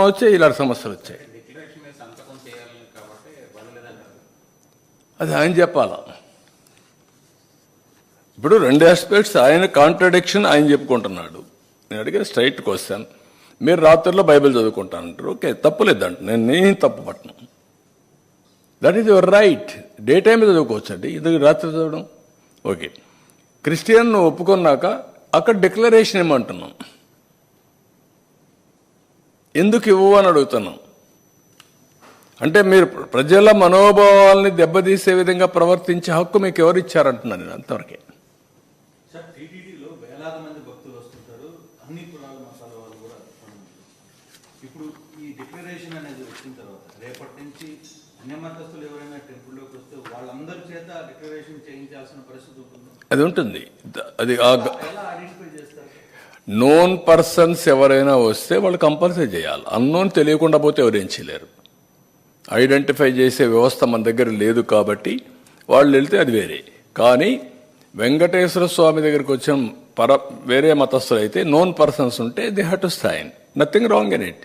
వచ్చాయి, ఇలాంటి సమస్యలు వచ్చాయి. అది ఆయన చెప్పాలా. ఇప్పుడు రెండు ఆస్పెక్ట్స్, ఆయన కాంట్రడిక్షన్ ఆయన చెప్పుకుంటున్నాడు. నేను అడిగిన స్ట్రైట్ క్వశ్చన్, మీరు రాత్రిలో బైబిల్ చదువుకుంటానంటారు, ఓకే, తప్పులేదంట, నేను తప్పు పట్టను. That is your right. Day time చదువుకోవచ్చు అండి, ఇది రాత్రి చదవడం ఓకే. క్రిస్టియన్ ఒప్పుకున్నాక అక్కడ డిక్లరేషన్ ఏమంటున్నాం, ఎందుకు ఇవ్వు అని అడుగుతున్నాం. అంటే మీరు ప్రజల మనోభావాల్ని దెబ్బతీసే విధంగా ప్రవర్తించే హక్కు మీకు ఎవరు ఇచ్చారంటున్నాను నేను అంతవరకే. టీటీడీలో వేలాది మంది భక్తులు వస్తుంటారు, అన్ని కులాల మతాల వాళ్ళు కూడా. ఇప్పుడు ఈ డిక్లరేషన్ అనేది వచ్చిన తర్వాత రేపటి నుంచి అన్య మతస్థులు ఎవరైనా టెంపుల్లోకి వస్తే వాళ్ళందరి చేత డిక్లరేషన్ చేయించాల్సిన పరిస్థితి ఉంటుంది. అది ఉంటుంది. అది ఎలా ఐడెంటిఫై చేస్తారు? నోన్ పర్సన్స్ ఎవరైనా వస్తే వాళ్ళు కంపల్సరీ చేయాలి. అన్నోన్ తెలియకుండా పోతే ఎవరేం చేయలేరు. ఐడెంటిఫై చేసే వ్యవస్థ మన దగ్గర లేదు కాబట్టి వాళ్ళు వెళ్తే అది వేరే. కానీ వెంకటేశ్వర స్వామి దగ్గరికి వచ్చిన వేరే మతస్థులు అయితే నోన్ పర్సన్స్ ఉంటే they have to sign, nothing wrong in it.